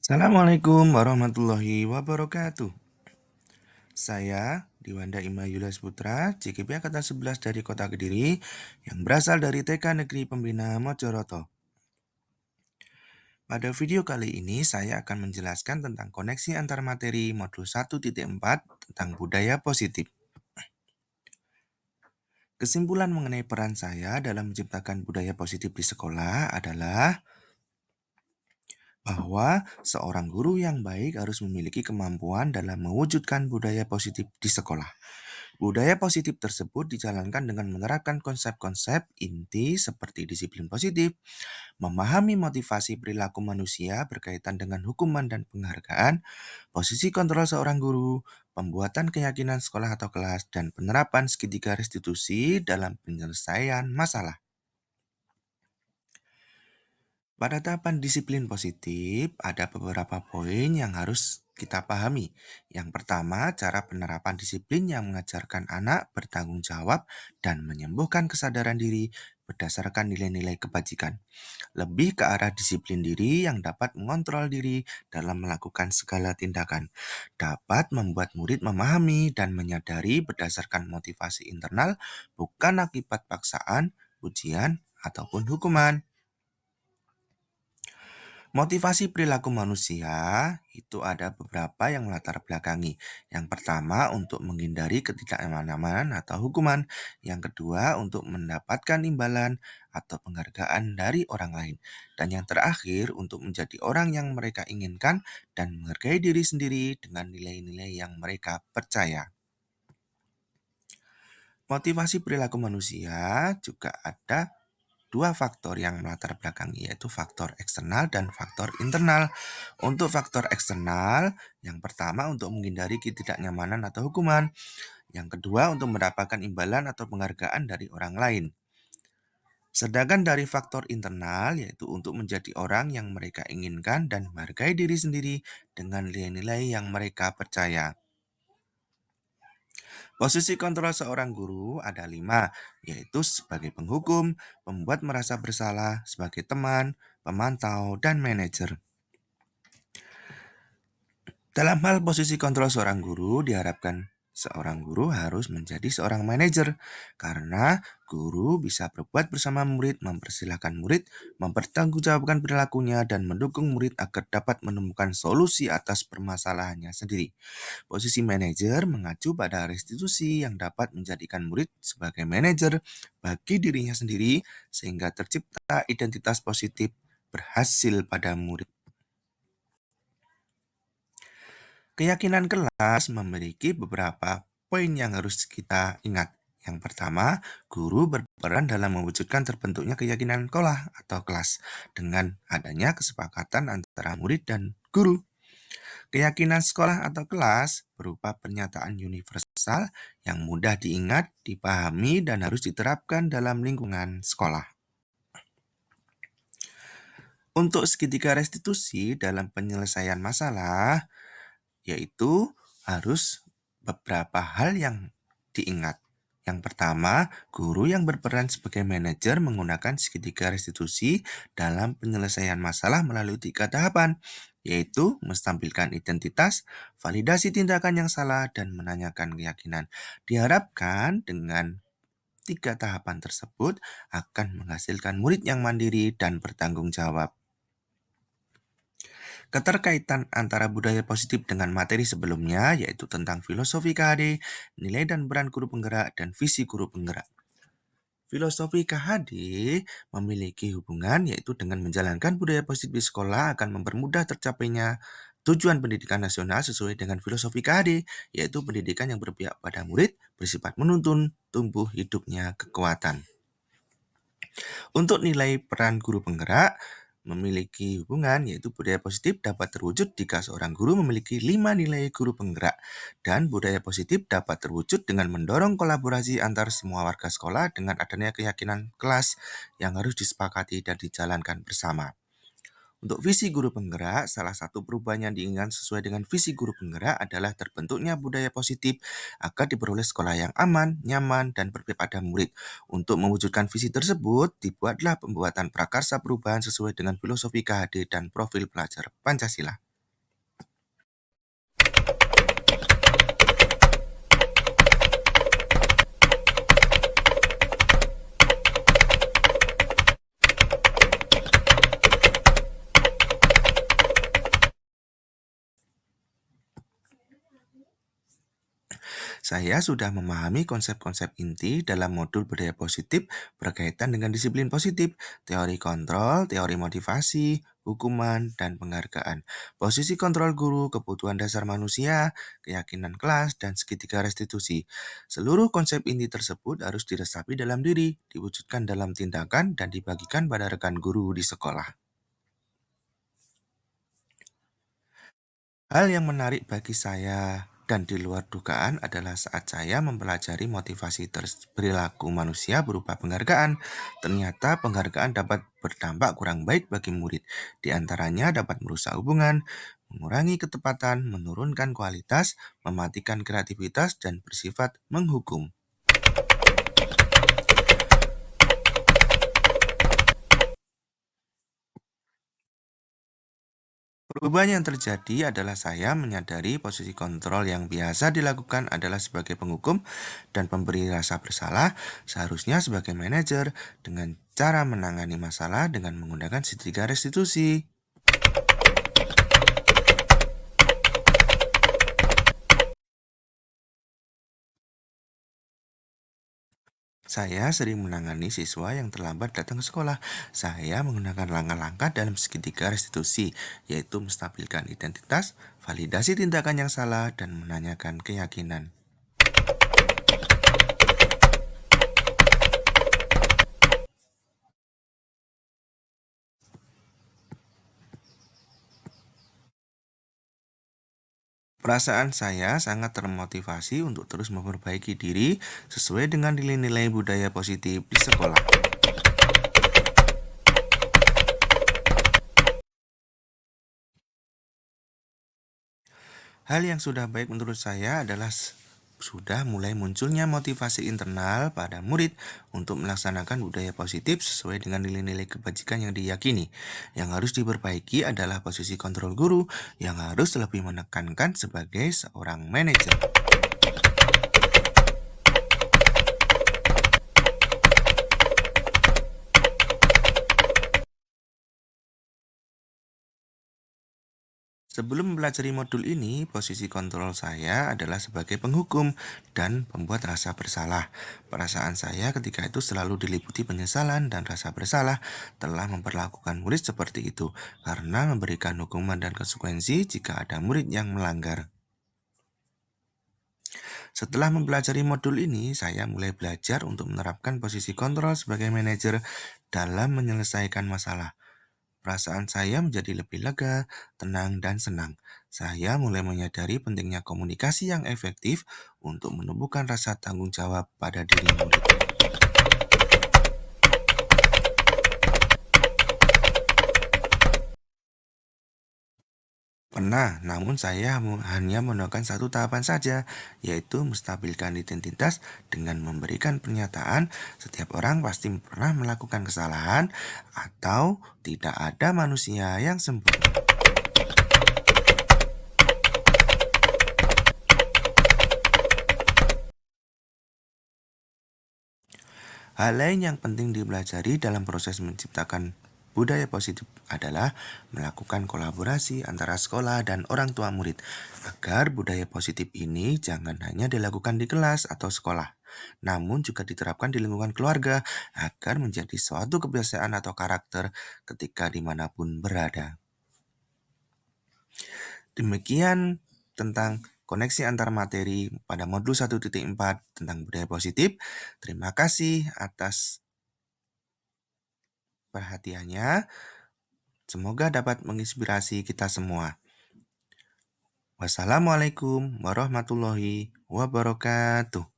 Assalamualaikum warahmatullahi wabarakatuh. Saya Diwanda Ima Yulias Putra, JKP Angkatan 11 dari Kota Kediri, yang berasal dari TK Negeri Pembina Mojoroto. Pada video kali ini saya akan menjelaskan tentang koneksi antar materi modul 1.4 tentang budaya positif. Kesimpulan mengenai peran saya dalam menciptakan budaya positif di sekolah adalah bahwa seorang guru yang baik harus memiliki kemampuan dalam mewujudkan budaya positif di sekolah. Budaya positif tersebut dijalankan dengan menerapkan konsep-konsep inti seperti disiplin positif, memahami motivasi perilaku manusia berkaitan dengan hukuman dan penghargaan, posisi kontrol seorang guru, pembuatan keyakinan sekolah atau kelas, dan penerapan segitiga restitusi dalam penyelesaian masalah. Pada tahapan disiplin positif, ada beberapa poin yang harus kita pahami. Yang pertama, cara penerapan disiplin yang mengajarkan anak bertanggung jawab dan menyembuhkan kesadaran diri berdasarkan nilai-nilai kebajikan. Lebih ke arah disiplin diri yang dapat mengontrol diri dalam melakukan segala tindakan. Dapat membuat murid memahami dan menyadari berdasarkan motivasi internal, bukan akibat paksaan, ujian, ataupun hukuman. Motivasi perilaku manusia itu ada beberapa yang melatar belakangi. Yang pertama untuk menghindari ketidaknyamanan atau hukuman. Yang kedua untuk mendapatkan imbalan atau penghargaan dari orang lain. Dan yang terakhir untuk menjadi orang yang mereka inginkan dan menghargai diri sendiri dengan nilai-nilai yang mereka percaya. Motivasi perilaku manusia juga ada dua faktor yang melatar belakangi, yaitu faktor eksternal dan faktor internal. Untuk faktor eksternal, yang pertama untuk menghindari ketidaknyamanan atau hukuman. Yang kedua untuk mendapatkan imbalan atau penghargaan dari orang lain. Sedangkan dari faktor internal, yaitu untuk menjadi orang yang mereka inginkan dan menghargai diri sendiri dengan nilai-nilai yang mereka percaya. Posisi kontrol seorang guru ada 5, yaitu sebagai penghukum, pembuat merasa bersalah, sebagai teman, pemantau, dan manajer. Dalam hal posisi kontrol seorang guru, diharapkan seorang guru harus menjadi seorang manajer, karena guru bisa berbuat bersama murid, mempersilahkan murid, mempertanggungjawabkan perilakunya, dan mendukung murid agar dapat menemukan solusi atas permasalahannya sendiri. Posisi manajer mengacu pada restitusi yang dapat menjadikan murid sebagai manajer bagi dirinya sendiri, sehingga tercipta identitas positif berhasil pada murid. Keyakinan kelas memiliki beberapa poin yang harus kita ingat. Yang pertama, guru berperan dalam mewujudkan terbentuknya keyakinan sekolah atau kelas dengan adanya kesepakatan antara murid dan guru. Keyakinan sekolah atau kelas berupa pernyataan universal yang mudah diingat, dipahami, dan harus diterapkan dalam lingkungan sekolah. Untuk segitiga restitusi dalam penyelesaian masalah, yaitu harus beberapa hal yang diingat. Yang pertama, guru yang berperan sebagai manajer menggunakan segitiga restitusi dalam penyelesaian masalah melalui 3 tahapan, yaitu menstabilkan identitas, validasi tindakan yang salah, dan menanyakan keyakinan. Diharapkan dengan 3 tahapan tersebut akan menghasilkan murid yang mandiri dan bertanggung jawab. Keterkaitan antara budaya positif dengan materi sebelumnya, yaitu tentang filosofi KHD, nilai dan peran guru penggerak, dan visi guru penggerak. Filosofi KHD memiliki hubungan yaitu dengan menjalankan budaya positif di sekolah akan mempermudah tercapainya tujuan pendidikan nasional sesuai dengan filosofi KHD, yaitu pendidikan yang berpihak pada murid, bersifat menuntun, tumbuh hidupnya kekuatan. Untuk nilai peran guru penggerak, memiliki hubungan yaitu budaya positif dapat terwujud jika seorang guru memiliki 5 nilai guru penggerak, dan budaya positif dapat terwujud dengan mendorong kolaborasi antar semua warga sekolah dengan adanya keyakinan kelas yang harus disepakati dan dijalankan bersama. Untuk visi guru penggerak, salah satu perubahan yang diinginkan sesuai dengan visi guru penggerak adalah terbentuknya budaya positif agar diperoleh sekolah yang aman, nyaman, dan berpihak pada murid. Untuk mewujudkan visi tersebut, dibuatlah pembuatan prakarsa perubahan sesuai dengan filosofi KHD dan profil pelajar Pancasila. Saya sudah memahami konsep-konsep inti dalam modul budaya positif berkaitan dengan disiplin positif, teori kontrol, teori motivasi, hukuman, dan penghargaan. Posisi kontrol guru, kebutuhan dasar manusia, keyakinan kelas, dan segitiga restitusi. Seluruh konsep inti tersebut harus diresapi dalam diri, diwujudkan dalam tindakan, dan dibagikan pada rekan guru di sekolah. Hal yang menarik bagi saya dan di luar dugaan adalah saat saya mempelajari motivasi perilaku manusia berupa penghargaan. Ternyata penghargaan dapat berdampak kurang baik bagi murid. Di antaranya dapat merusak hubungan, mengurangi ketepatan, menurunkan kualitas, mematikan kreativitas, dan bersifat menghukum. Perubahan yang terjadi adalah saya menyadari posisi kontrol yang biasa dilakukan adalah sebagai penghukum dan pemberi rasa bersalah, seharusnya sebagai manajer dengan cara menangani masalah dengan menggunakan segitiga restitusi. Saya sering menangani siswa yang terlambat datang ke sekolah. Saya menggunakan langkah-langkah dalam segitiga restitusi, yaitu menstabilkan identitas, validasi tindakan yang salah, dan menanyakan keyakinan. Perasaan saya sangat termotivasi untuk terus memperbaiki diri sesuai dengan nilai-nilai budaya positif di sekolah. Hal yang sudah baik menurut saya adalah sudah mulai munculnya motivasi internal pada murid untuk melaksanakan budaya positif sesuai dengan nilai-nilai kebajikan yang diyakini. Yang harus diperbaiki adalah posisi kontrol guru yang harus lebih menekankan sebagai seorang manajer. Sebelum mempelajari modul ini, posisi kontrol saya adalah sebagai penghukum dan pembuat rasa bersalah. Perasaan saya ketika itu selalu diliputi penyesalan dan rasa bersalah telah memperlakukan murid seperti itu karena memberikan hukuman dan konsekuensi jika ada murid yang melanggar. Setelah mempelajari modul ini, saya mulai belajar untuk menerapkan posisi kontrol sebagai manajer dalam menyelesaikan masalah. Perasaan saya menjadi lebih lega, tenang, dan senang. Saya mulai menyadari pentingnya komunikasi yang efektif untuk menumbuhkan rasa tanggung jawab pada diri murid. Pernah, namun saya hanya melakukan satu tahapan saja, yaitu menstabilkan identitas dengan memberikan pernyataan setiap orang pasti pernah melakukan kesalahan atau tidak ada manusia yang sempurna. Hal lain yang penting dipelajari dalam proses menciptakan budaya positif adalah melakukan kolaborasi antara sekolah dan orang tua murid, agar budaya positif ini jangan hanya dilakukan di kelas atau sekolah, namun juga diterapkan di lingkungan keluarga agar menjadi suatu kebiasaan atau karakter ketika dimanapun berada. Demikian tentang koneksi antar materi pada modul 1.4 tentang budaya positif. Terima kasih atas perhatiannya. Semoga dapat menginspirasi kita semua. Wassalamualaikum warahmatullahi wabarakatuh.